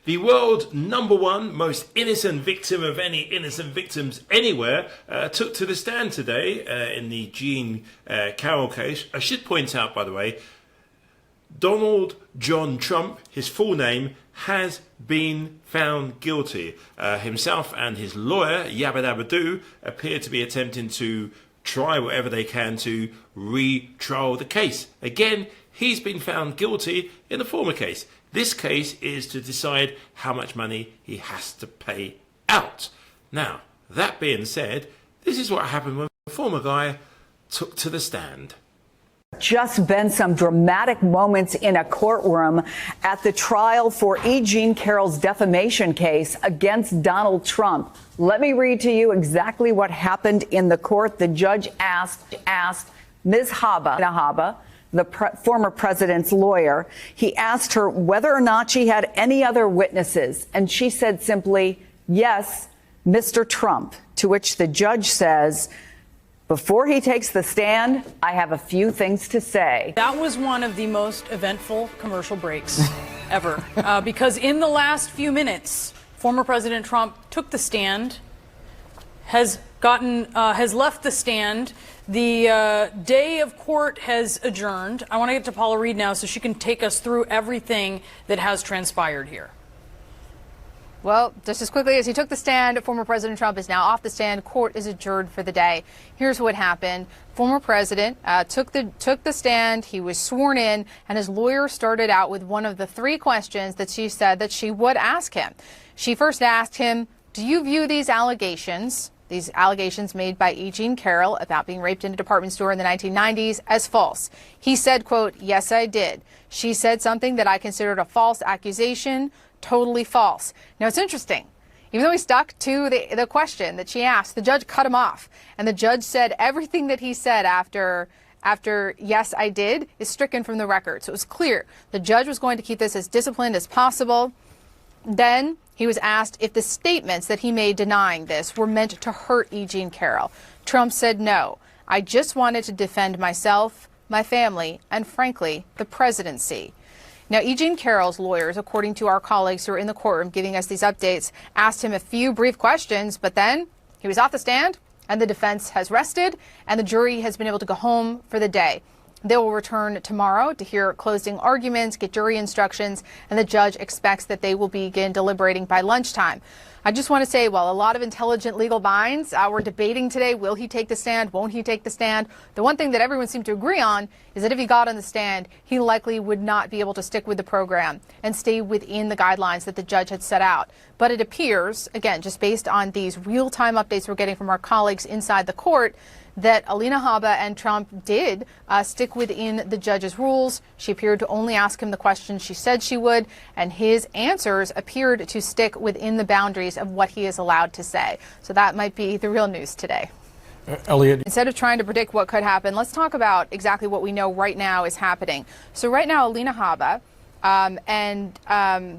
The world's #1 most innocent victim of any innocent victims anywhere took to the stand today in the Jean Carroll case. I should point out, by the way, Donald John Trump, his full name, has been found guilty. Himself and his lawyer, Yabba Dabba Doo, appear to be attempting to try whatever they can to retrial the case. Again, he's been found guilty in the former case. This case is to decide how much money he has to pay out. Now, that being said, this is what happened when the former guy took to the stand. Just been some dramatic moments in a courtroom at the trial for E. Jean Carroll's defamation case against Donald Trump. Let me read to you exactly what happened in the court. The judge asked Ms. Habba, the former president's lawyer, he asked her whether or not she had any other witnesses. And she said simply, yes, Mr. Trump, to which the judge says, before he takes the stand, I have a few things to say. That was one of the most eventful commercial breaks ever, because in the last few minutes, former President Trump took the stand, has left the stand. The day of court has adjourned. I want to get to Paula Reed now so she can take us through everything that has transpired here. Well, just as quickly as he took the stand, former President Trump is now off the stand. Court is adjourned for the day. Here's what happened. Former president took the stand. He was sworn in, and his lawyer started out with one of the 3 questions that she said that she would ask him. She first asked him, do you view these allegations made by E. Jean Carroll about being raped in a department store in the 1990s as false? He said, quote, yes, I did. She said something that I considered a false accusation. Totally false. Now, it's interesting. Even though he stuck to the question that she asked, the judge cut him off. And the judge said everything that he said after yes, I did is stricken from the record. So it was clear the judge was going to keep this as disciplined as possible. Then he was asked if the statements that he made denying this were meant to hurt E. Jean Carroll. Trump said no. I just wanted to defend myself, my family, and frankly, the presidency. Now, E. Jean Carroll's lawyers, according to our colleagues who are in the courtroom giving us these updates, asked him a few brief questions, but then he was off the stand and the defense has rested and the jury has been able to go home for the day. They will return tomorrow to hear closing arguments, get jury instructions, and the judge expects that they will begin deliberating by lunchtime. I just want to say, while a lot of intelligent legal minds were debating today, will he take the stand, won't he take the stand? The one thing that everyone seemed to agree on is that if he got on the stand, he likely would not be able to stick with the program and stay within the guidelines that the judge had set out. But it appears, again, just based on these real-time updates we're getting from our colleagues inside the court, that Alina Habba and Trump did stick within the judge's rules. She appeared to only ask him the questions she said she would, and his answers appeared to stick within the boundaries of what he is allowed to say. So that might be the real news today. Elliot. Instead of trying to predict what could happen, let's talk about exactly what we know right now is happening. So right now, Alina Habba and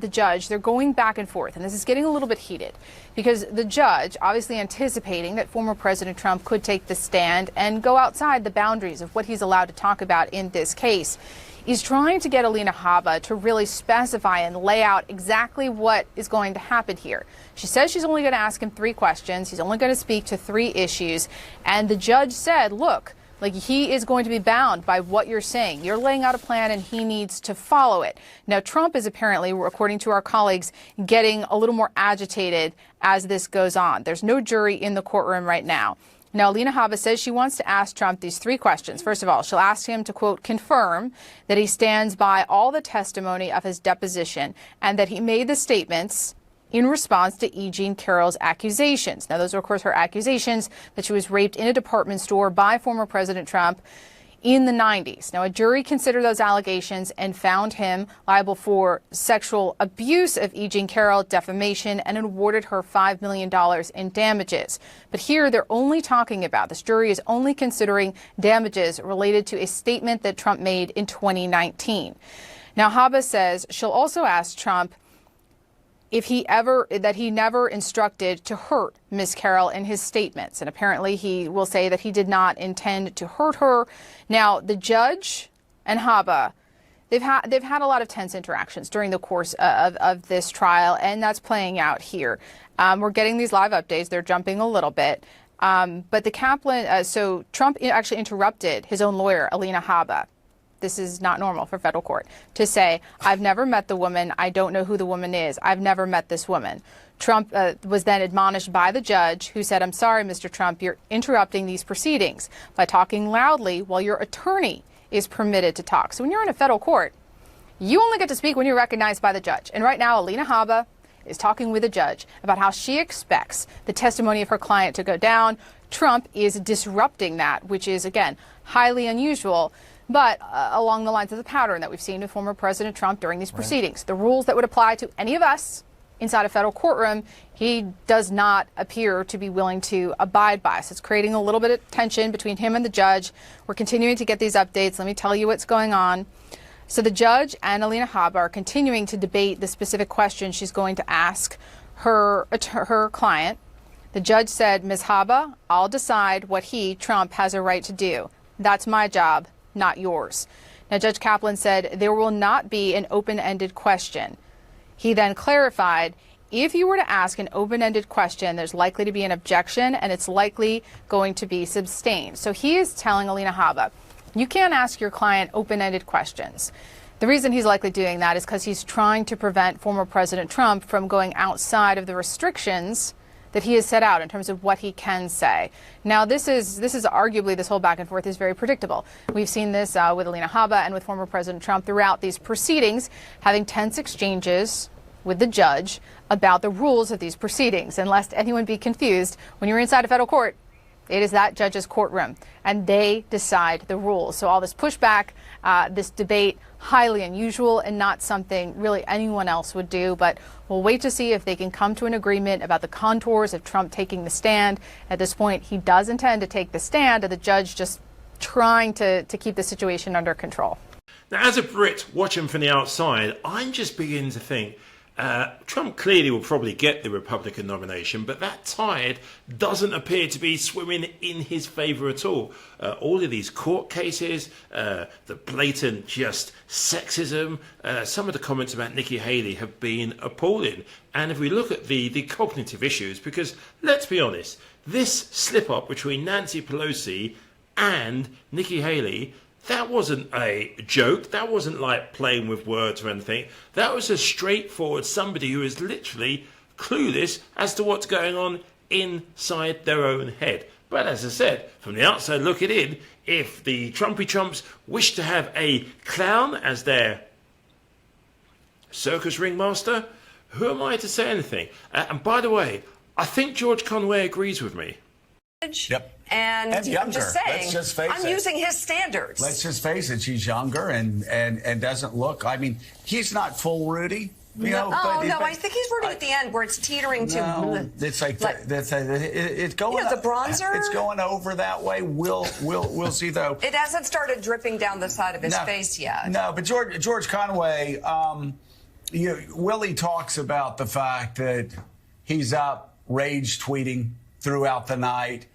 the judge, they're going back and forth, and this is getting a little bit heated because the judge, obviously anticipating that former President Trump could take the stand and go outside the boundaries of what he's allowed to talk about in this case, is trying to get Alina Habba to really specify and lay out exactly what is going to happen here. She says she's only going to ask him 3 questions. He's only going to speak to 3 issues, and the judge said, look, like, he is going to be bound by what you're saying. You're laying out a plan and he needs to follow it. Now, Trump is apparently, according to our colleagues, getting a little more agitated as this goes on. There's no jury in the courtroom right now. Now, Alina Habba says she wants to ask Trump these 3 questions. First of all, she'll ask him to, quote, confirm that he stands by all the testimony of his deposition and that he made the statements in response to E. Jean Carroll's accusations. Now, those are, of course, her accusations that she was raped in a department store by former President Trump in the 90s. Now, a jury considered those allegations and found him liable for sexual abuse of E. Jean Carroll, defamation, and awarded her $5 million in damages. But here they're only talking about, this jury is only considering damages related to a statement that Trump made in 2019. Now, Habba says she'll also ask Trump if he never instructed to hurt Ms. Carroll in his statements. And apparently he will say that he did not intend to hurt her. Now, the judge and Habba, they've had a lot of tense interactions during the course of this trial, and that's playing out here. We're getting these live updates. They're jumping a little bit. But the Kaplan, so Trump actually interrupted his own lawyer, Alina Habba. This is not normal for federal court to say, I've never met the woman. I don't know who the woman is. I've never met this woman. Trump was then admonished by the judge, who said, I'm sorry, Mr. Trump, you're interrupting these proceedings by talking loudly while your attorney is permitted to talk. So when you're in a federal court, you only get to speak when you're recognized by the judge. And right now, Alina Habba is talking with a judge about how she expects the testimony of her client to go down. Trump is disrupting that, which is, again, highly unusual, but along the lines of the pattern that we've seen with former President Trump during these proceedings. The rules that would apply to any of us inside a federal courtroom, he does not appear to be willing to abide by. So it's creating a little bit of tension between him and the judge. We're continuing to get these updates. Let me tell you what's going on. So the judge and Alina Habba are continuing to debate the specific question she's going to ask her client. The judge said, Ms. Habba, I'll decide what he, Trump, has a right to do. That's my job, not yours. Now, Judge Kaplan said there will not be an open-ended question. He then clarified, if you were to ask an open-ended question, there's likely to be an objection and it's likely going to be sustained. So he is telling Alina Habba, you can't ask your client open-ended questions. The reason he's likely doing that is because he's trying to prevent former President Trump from going outside of the restrictions that he has set out in terms of what he can say. Now, this is arguably, this whole back and forth is very predictable. We've seen this with Alina Habba and with former President Trump throughout these proceedings, having tense exchanges with the judge about the rules of these proceedings. And lest anyone be confused, when you're inside a federal court, it is that judge's courtroom, and they decide the rules. So all this pushback, this debate, highly unusual and not something really anyone else would do. But we'll wait to see if they can come to an agreement about the contours of Trump taking the stand. At this point, he does intend to take the stand, and the judge just trying to keep the situation under control. Now, as a Brit watching from the outside, I'm just beginning to think Trump clearly will probably get the Republican nomination, but that tide doesn't appear to be swimming in his favour at all. All of these court cases, the blatant just sexism, some of the comments about Nikki Haley have been appalling. And if we look at the cognitive issues, because let's be honest, this slip-up between Nancy Pelosi and Nikki Haley, that wasn't a joke. That wasn't like playing with words or anything. That was a straightforward somebody who is literally clueless as to what's going on inside their own head. But as I said, from the outside looking in, if the Trumpy Trumps wish to have a clown as their circus ringmaster, who am I to say anything? And by the way, I think George Conway agrees with me. Yep. And I'm just saying, Let's just face I'm using his standards. Let's just face it. She's younger and doesn't look. I mean, he's not full Rudy. You know, I think he's Rudy at the end, where it's teetering to. It's like it's going. You know, the bronzer. It's going over that way. We'll see though. It hasn't started dripping down the side of his face yet. No, but George Conway, Willie talks about the fact that he's up rage tweeting throughout the night.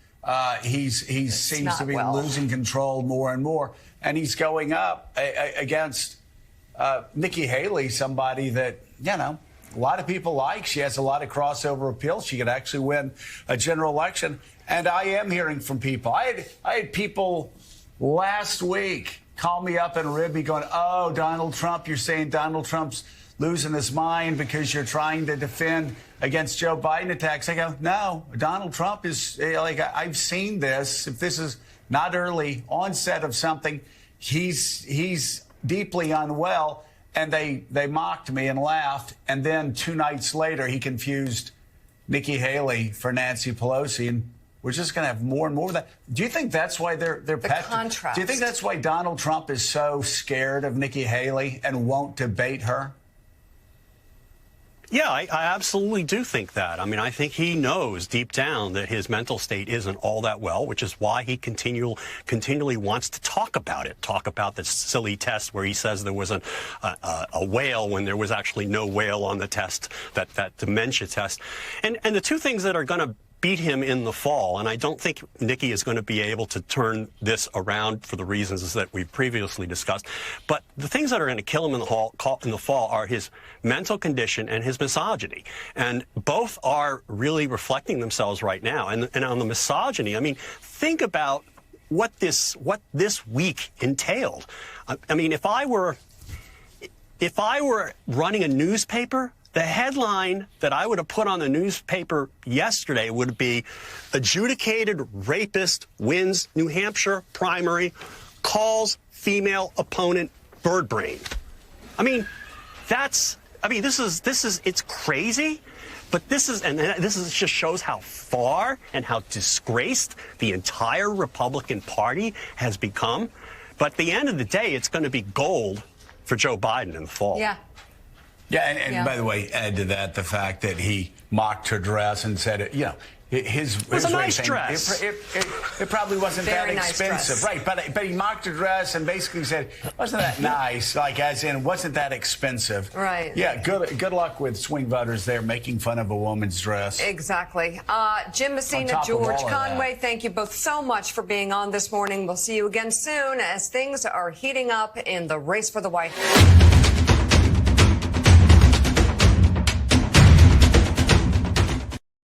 He seems to be losing control more and more, and he's going up against Nikki Haley, somebody that a lot of people like. She has a lot of crossover appeal. She could actually win a general election. And I am hearing from people. I had people last week call me up and rib me going, "Oh, Donald Trump, you're saying Donald Trump's losing his mind because you're trying to defend against Joe Biden attacks." I go, no, Donald Trump is like, I've seen this. If this is not early onset of something, he's deeply unwell. And they mocked me and laughed. And then 2 nights later, he confused Nikki Haley for Nancy Pelosi. And we're just going to have more and more of that. Do you think that's why they're contrast? Do you think that's why Donald Trump is so scared of Nikki Haley and won't debate her? Yeah, I absolutely do think that. I mean, I think he knows deep down that his mental state isn't all that well, which is why he continually wants to talk about it, talk about this silly test where he says there was a whale when there was actually no whale on the test, that dementia test. And the two things that are going to beat him in the fall, and I don't think Nikki is going to be able to turn this around for the reasons that we previously discussed. But the things that are going to kill him in the fall are his mental condition and his misogyny, and both are really reflecting themselves right now. And on the misogyny, I mean, think about what this week entailed. I mean, if I were running a newspaper, the headline that I would have put on the newspaper yesterday would be adjudicated rapist wins New Hampshire primary, calls female opponent bird brain. I mean, this is it's crazy, but this just shows how far and how disgraced the entire Republican Party has become. But at the end of the day, it's going to be gold for Joe Biden in the fall. Yeah. Yeah, and by the way, add to that the fact that he mocked her dress and said, his was a nice thing, dress. It probably wasn't Very that nice expensive, dress. right? But he mocked her dress and basically said, wasn't that nice? Like, as in, wasn't that expensive? Right. Yeah. Good luck with swing voters there making fun of a woman's dress. Exactly. Jim Messina, top of George all of Conway, thank you both so much for being on this morning. We'll see you again soon as things are heating up in the race for the White House.